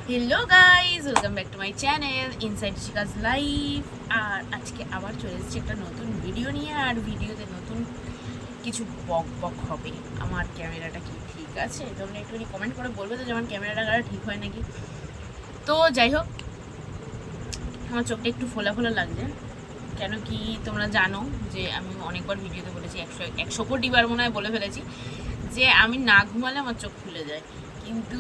Hello guys, welcome back to my channel inside Shika's life. আর আজকে আবার চলে এসেছি একটা নতুন ভিডিও নিয়ে। আর ভিডিওতে নতুন কিছু বক বক হবে। আমার ক্যামেরাটা কি ঠিক আছে? তোমরা একটুখানি কমেন্ট করে বলবে তো, যেমন ক্যামেরাটা ঠিক হয় নাকি। তো যাই হোক, আমার চোখটা একটু ফোলা ফোলা লাগছে। কেন কি তোমরা জানো যে আমি অনেকবার ভিডিওতে বলেছি, 100 কোটি বার মনে হয় বলে ফেলেছি যে আমি না ঘুমালে আমার চোখ খুলে যায়। কিন্তু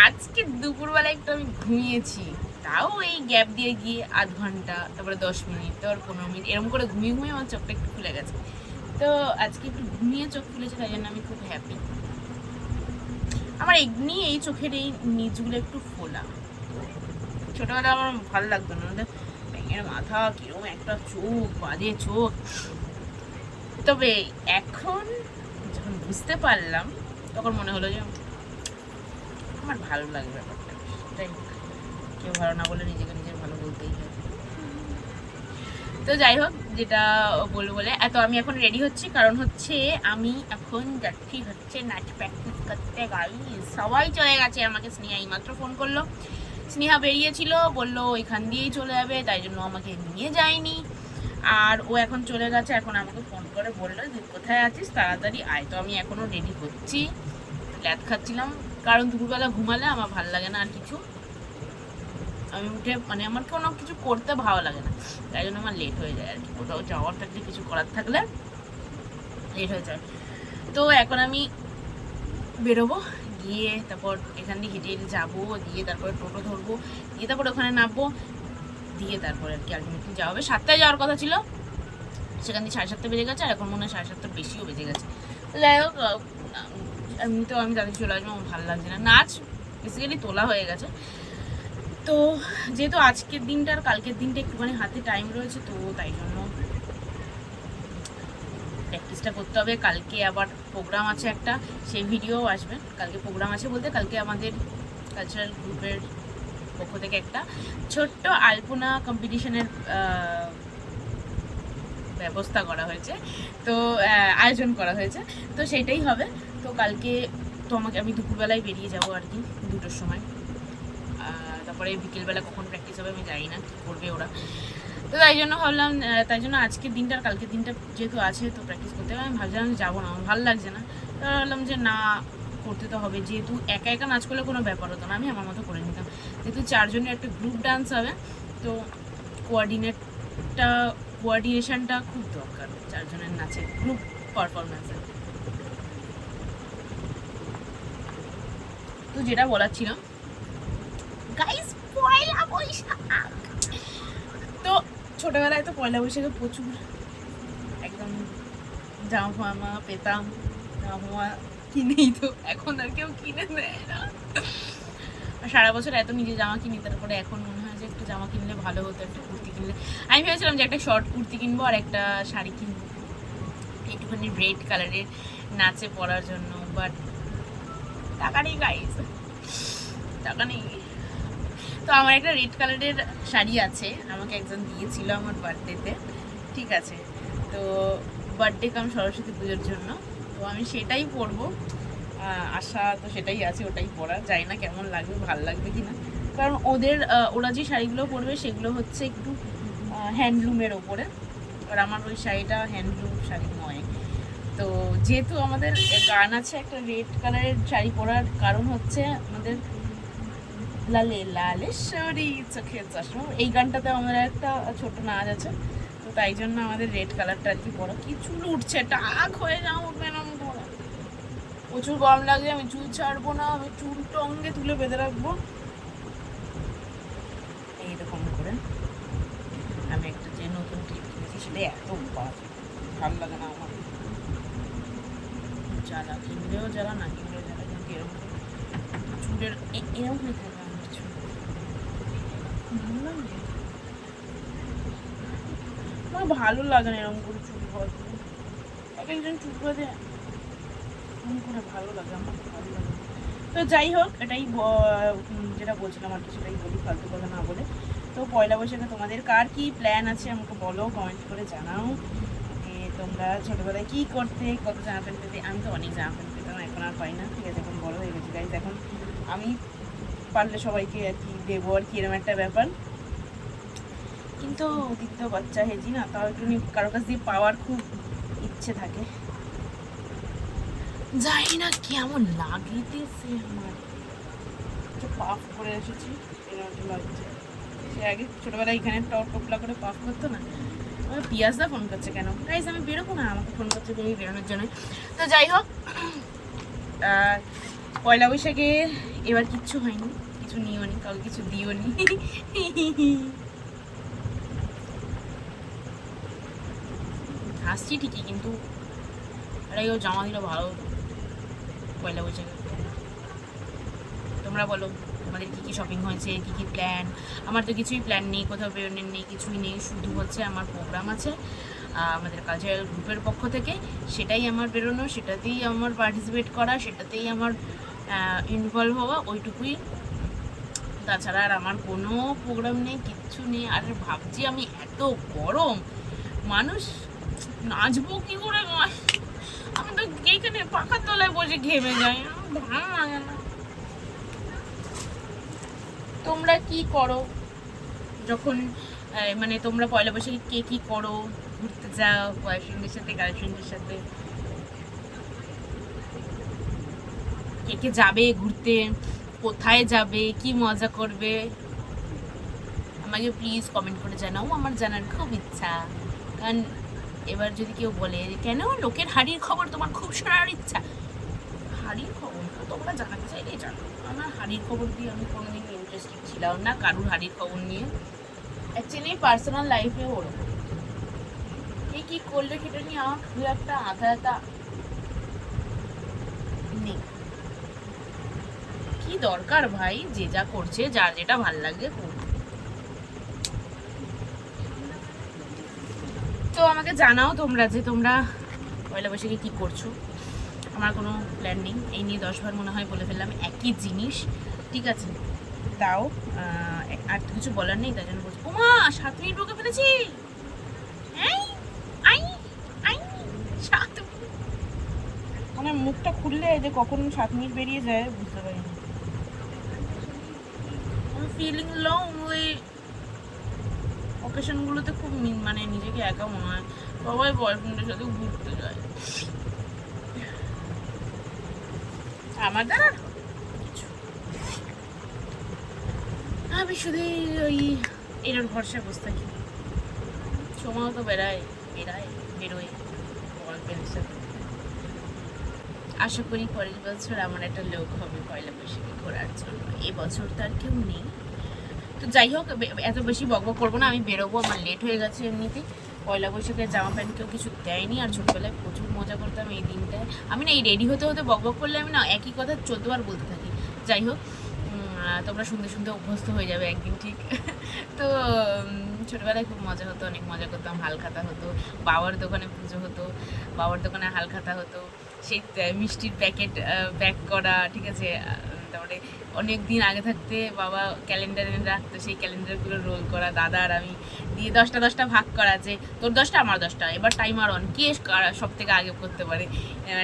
আজকে দুপুরবেলা একটু আমি ঘুমিয়েছি, তাও এই গ্যাপ দিয়ে গিয়ে আধ ঘন্টা, তারপরে 10 মিনিট, তারপর 15 মিনিট, এরকম করে ঘুমিয়ে ঘুমিয়ে আমার চোখটা একটু খুলে গেছে। তো আজকে একটু ঘুমিয়ে চোখ খুলেছে, তাই জন্য আমি খুব হ্যাপি। আমার এমনি এই চোখের এই নিচগুলো একটু ফোলা। ছোটবেলা আমার ভালো লাগতো না, ব্যাঙের মাথা, কিরকম একটা চোখ, বাজে চোখ। তবে এখন যখন বুঝতে পারলাম, তখন মনে হলো যে আমার ভালো লাগবে ব্যাপারটা। তাই কেউ ভালো না বলে নিজেকে নিজের ভালো বলতেই হয়। তো যাই হোক, যেটা বলবো বলে এত আমি এখন রেডি হচ্ছি, কারণ হচ্ছে আমি এখন যাচ্ছি হচ্ছে নাচ প্র্যাকটিস করতে। গাইস সবাই চলে গেছে, আমাকে স্নেহা এইমাত্র ফোন করলো। স্নেহা বেরিয়েছিল, বললো এখান দিয়েই চলে যাবে, তাই জন্য আমাকে নিয়ে যায়নি। আর ও এখন চলে গেছে, এখন আমাকে ফোন করে বললো যে কোথায় আছিস, তাড়াতাড়ি আয়। তো আমি এখনও রেডি হচ্ছি, ল্যাদ খাচ্ছিলাম, কারণ দুপুরবেলা ঘুমালে আমার ভালো লাগে না আর কিছু। আমি উঠে মানে আমার কোনো কিছু করতে ভালো লাগে না, তাই জন্য আমার লেট হয়ে যায় আর কি। কোথাও যাওয়ার থাকলে, কিছু করার থাকলে লেট হয়ে যায়। তো এখন আমি বেরোবো, গিয়ে তারপর এখান দিয়ে হেঁটে হেঁটে যাবো, দিয়ে তারপরে টোটো ধরবো, দিয়ে তারপর ওখানে নামবো, দিয়ে তারপরে আর কি আলটিমেটলি যাওয়া হবে। 7টায় যাওয়ার কথা ছিল, সেখান দিয়ে 7:30 বেজে গেছে, আর এখন মনে হয় 7:30 বেশিও বেজে গেছে। যাই হোক, এমনিতেও আমি তাদের চলে আসবো, আমার ভালো লাগছে না। নাচ বেসিক্যালি তোলা হয়ে গেছে। তো যেহেতু আজকের দিনটা আর কালকের দিনটা একটুখানি হাতে টাইম রয়েছে, তো তাই জন্য প্র্যাকটিসটা করতে হবে। কালকে আবার প্রোগ্রাম আছে একটা, সেই ভিডিও আসবে। কালকে প্রোগ্রাম আছে বলতে, কালকে আমাদের কালচারাল গ্রুপের পক্ষ থেকে একটা ছোট্ট আলপনা কম্পিটিশনের ব্যবস্থা করা হয়েছে, তো আয়োজন করা হয়েছে, তো সেটাই হবে। তো কালকে তো আমি দুপুরবেলায় বেরিয়ে যাবো আর কি, 2টোর সময়। তারপরে বিকেলবেলা কখন প্র্যাকটিস হবে আমি জানি না, কী করবে ওরা। তো তাই জন্য ভাবলাম, তাই জন্য আজকের দিনটা আর কালকের দিনটা যেহেতু আছে, তো প্র্যাকটিস করতে হবে। আমি ভাবছিলাম যাবো না, আমার ভালো লাগছে না। তো ভাবলাম যে না, করতে তো হবে। যেহেতু একা একা নাচ করলে কোনো ব্যাপার হতো না, আমি আমার মতো করে নিতাম। যেহেতু 4 জনের একটা গ্রুপ ডান্স হবে, তো কোয়ার্ডিনেশনটা খুব দরকার 4 জনের নাচের গ্রুপ পারফরমেন্সে। তো যেটা বলার ছিল গাইস, পয়লা বৈশাখ। তো ছোটবেলায় তো পয়লা বৈশাখে প্রচুর একদম জামা ফামা পেতাম, জামা কিনেই তো, এখন আর কেউ কিনে দেয় না। সারা বছর এত নিজে জামা কিনি, তারপরে এখন মনে হয় যে একটু জামা কিনলে ভালো হতো, একটা কুর্তি কিনলে। আমি ভেবেছিলাম যে একটা শর্ট কুর্তি কিনবো আর একটা শাড়ি কিনবো একটুখানি রেড কালারের, নাচে পরার জন্য। বাট টাকা নেই গাইস, টাকা নেই। তো আমার একটা রেড কালারের শাড়ি আছে, আমাকে একজন দিয়েছিল আমার বার্থডেতে, ঠিক আছে। তো বার্থডে কাম সরস্বতী পুজোর জন্য, তো আমি সেটাই পরবো। আশা তো সেটাই আছে, ওটাই পরা। জানি না কেমন লাগবে, ভালো লাগবে কিনা, কারণ ওরা যে শাড়িগুলো পরবে সেগুলো হচ্ছে একটু হ্যান্ডলুমের ওপরে, আর আমার ওই শাড়িটা হ্যান্ডলুম শাড়ি নয়। তো যেহেতু আমাদের গান আছে একটা রেড কালারের শাড়ি পরার কারণ হচ্ছে আমাদের লালে লালেশ্বরী চোখের চশমা, এই গানটাতে আমাদের একটা ছোট নাচ আছে। তো তাই জন্য আমাদের রেড কালারটা আর কি পরা। কি চুল উঠছে, টাক হয়ে যাও কেন পরা, প্রচুর গরম লাগছে। আমি চুল ছাড়বো না, আমি চুল টঙ্গে তুলে বেঁধে রাখবো এইরকম করে। আমি একটা যে নতুন টিপ কিনেছি, সেটা এত ভালো লাগে না আমার। জ্বালা, কিনলেও জ্বালা, না কিনলেও জ্বালা। কিন্তু এরকম চুলের এরকম হয়ে থাকে আমার চুল, ভালো লাগে। আমার ভালো লাগে না এরকম করে চুল বাঁধতে। এক একজন চুল বাঁধে এরকম করে, ভালো লাগে, আমার ভালো লাগে। তো যাই হোক, এটাই যেটা বলছিলাম আর কি, সেটাই বলি, ফালতু কথা না বলে। তো পয়লা বৈশাখে তোমাদের কার কি প্ল্যান আছে আমাকে বলো, কমেন্ট করে জানাও। তোমরা ছোটোবেলায় কী করতে, কত জামা প্যান্ট পেতে। আমি তো অনেক জামা প্যান্ট পেতাম, এখন আর পাই না, ঠিক আছে, এখন বড় হয়ে গেছি গাইজ। এখন আমি পারলে সবাইকে আর কি দেবো আর কি, এরকম একটা ব্যাপার। কিন্তু দ্বিতীয় বাচ্চা হেজি না, তাও একটু কারো কাছ দিয়ে পাওয়ার খুব ইচ্ছে থাকে। জানি না কেমন লাগিতেছে আমার, পাফ করে এসেছি এরকম লাগছে। সে আগে ছোটবেলায় এখানে টোপলা করে পাফ করতো না। আমার পিয়াজদা ফোন করছে কেন গাইজ, আমি বেরোবো না, আমাকে ফোন করছে তুমি বেরোনোর জন্য। তো যাই হোক, পয়লা বৈশাখে এবার কিচ্ছু হয়নি, কিছু নিও নি, কাউকে কিছু দিও নি। হাসছি ঠিকই, কিন্তু আরে ও জামা দিল ভালো পয়লা বৈশাখে। তোমরা বলো আমাদের কী কী শপিং হয়েছে, কী কী প্ল্যান। আমার তো কিছুই প্ল্যান নেই, কোথাও বেরোনোর নেই, কিছুই নেই। শুধু হচ্ছে আমার প্রোগ্রাম আছে আমাদের কালচারাল গ্রুপের পক্ষ থেকে, সেটাই আমার বেরোনো, সেটাতেই আমার পার্টিসিপেট করা, সেটাতেই আমার ইনভলভ হওয়া, ওইটুকুই। তাছাড়া আর আমার কোনো প্রোগ্রাম নেই, কিচ্ছু নেই। আর ভাবছি আমি এত গরম, মানুষ নাচবো কি করে, আমি তো এইখানে পাখার তলায় বসে ঘেমে যাই, ভালো লাগে না। তোমরা কি করো যখন মানে তোমরা পয়লা বৈশাখে কে কি করো? ঘুরতে যাও বয়ফ্রেন্ডের সাথে, গার্লফ্রেন্ডের সাথে, কে কে যাবে ঘুরতে, কোথায় যাবে, কি মজা করবে, আমাকে প্লিজ কমেন্ট করে জানাও, আমার জানার খুব ইচ্ছা। কারণ এবার যদি কেউ বলে কেন লোকের হাড়ির খবর তোমার খুব শোনার ইচ্ছা, হাড়ির খবর তোমরা জানাতে চাইলেই জানো। আমার হাড়ির খবর দিয়ে আমি কোনোদিন ইন্টারেস্টেড ছিলাম না, কারুর হাড়ির খবর নিয়ে। অ্যাকচুয়ালি পার্সোনাল লাইফে ওরকম কি করলে সেটা নিয়ে আমার খুব একটা আধা নেই। কি দরকার ভাই, যে যা করছে, যার যেটা ভাল লাগে করবে। তো আমাকে জানাও তোমরা যে তোমরা পয়লা বৈশাখে কি করছো। আমার কোনো প্ল্যান নেই, এই নিয়ে 10 বার মনে হয় বলে ফেললাম একই জিনিস, ঠিক আছে। তাও আর কিছু বলার নেই, তাই জন্য বলছি। ওমা 7 মিনিট ঢুকে ফেলেছি, আমার মুখটা খুললে যে কখন 7 মিনিট বেরিয়ে যায় বুঝতে পারি না। ফিলিং লোনলি অকেশনগুলোতে খুব মানে নিজেকে একা মনে হয়, সবাই বয়ফ্রেন্ডের সাথে ঘুরতে যায়, আমার দ্বারা আমি শুধু ওই এর ভরসায় বসে থাকি। সময় তো বেরোয় বয়ফ্রেন্ডের সাথে। আশা করি পরের বছর আমার একটা লোক হবে পয়লা বৈশাখে ঘোরার জন্য, এবছর তো আর কেউ নেই। তো যাই হোক, এত বেশি বকবক করবো না, আমি বেরোবো, আমার লেট হয়ে গেছে এমনিতে। পয়লা বৈশাখের জামা প্যান্ট কেউ কিছু দেয়নি, আর ছোটবেলায় প্রচুর মজা করতাম এই দিনটায়। আমি না এই রেডি হতে হতে বকবক করলে আমি না একই কথা 14 বার বলতে থাকি। যাই হোক, তোমরা শুনতে শুনতে অভ্যস্ত হয়ে যাবে একদিন, ঠিক। তো ছোটবেলায় খুব মজা হতো, অনেক মজা করতাম, হালখাতা হতো, বাবার দোকানে পুজো হতো, বাবার দোকানে হালখাতা হতো, সেই মিষ্টির প্যাকেট প্যাক করা, ঠিক আছে। তারপরে অনেক দিন আগে থাকতে বাবা ক্যালেন্ডারে রাখতো, সেই ক্যালেন্ডারগুলো রোল করা দাদা আর আমি দিয়ে 10টা ভাগ করা, যে তোর 10টা আমার 10টা, এবার টাইমার অন, কে সব থেকে আগে করতে পারে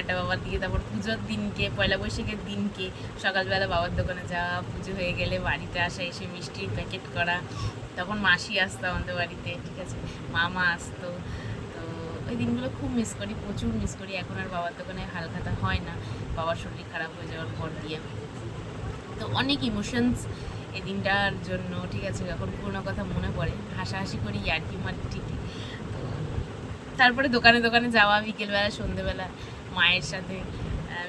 একটা বাবার দিয়ে। তারপর পুজোর দিনকে, পয়লা বৈশাখের দিনকে সকালবেলা বাবার দোকানে যাওয়া, পুজো হয়ে গেলে বাড়িতে আসা, এসে মিষ্টির প্যাকেট করা, তখন মাসি আসতো আমাদের বাড়িতে, ঠিক আছে, মামা আসতো। তো ওই দিনগুলো খুব মিস করি, প্রচুর মিস করি। এখন আর বাবার দোকানে হালখাতা হয় না, বাবার শরীর খারাপ হয়ে যাওয়ার পর দিয়ে। তো অনেক ইমোশনস এই দিনটার জন্য, ঠিক আছে। এখন পুরোনো কথা মনে পড়ে, হাসাহাসি করি, ইয়ার্কি মারি, ঠিকই। তো তারপরে দোকানে দোকানে যাওয়া, বিকেলবেলা সন্ধেবেলা মায়ের সাথে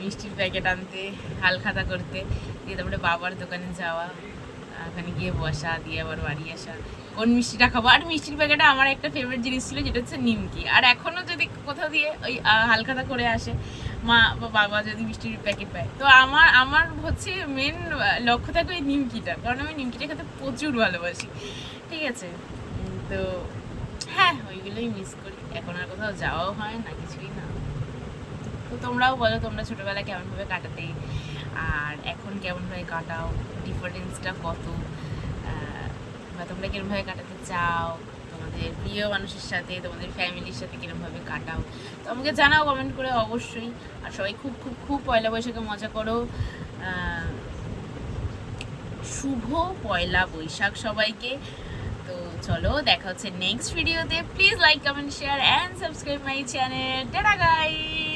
মিষ্টির প্যাকেট আনতে, হালখাতা করতে, দিয়ে তারপরে বাবার দোকানে যাওয়া, ওখানে গিয়ে বসা, দিয়ে আবার বাড়ি আসা, কোন মিষ্টিটা খাবো। আর মিষ্টির প্যাকেটে আমার একটা ফেভারিট জিনিস ছিল, যেটা হচ্ছে নিমকি। আর এখনও যদি কোথাও দিয়ে ওই হালখাতা করে আসে মা বা বাবা, যদি মিষ্টির প্যাকেট পায়, তো আমার হচ্ছে মেন লক্ষ্য থাকে ওই নিমকিটা, কারণ আমি নিমকিটা খেতে প্রচুর ভালোবাসি, ঠিক আছে। তো হ্যাঁ, ওইগুলোই মিস করি। এখন আর কোথাও যাওয়াও হয় না, কিছুই না। তো তোমরাও বলো তোমরা ছোটোবেলায় কেমনভাবে কাটাতে, আর এখন কেমনভাবে কাটাও, ডিফারেন্সটা কত, বা তোমরা কিরমভাবে কাটাতে চাও, তোমাদের প্রিয় মানুষের সাথে, তোমাদের ফ্যামিলির সাথে কিরমভাবে কাটাও, তো আমাকে জানাও কমেন্ট করে অবশ্যই। আর সবাই খুব খুব খুব পয়লা বৈশাখে মজা করো, শুভ পয়লা বৈশাখ সবাইকে। তো চলো দেখা হচ্ছে নেক্সট ভিডিওতে। Please like comment share and subscribe my channel. Tata guys.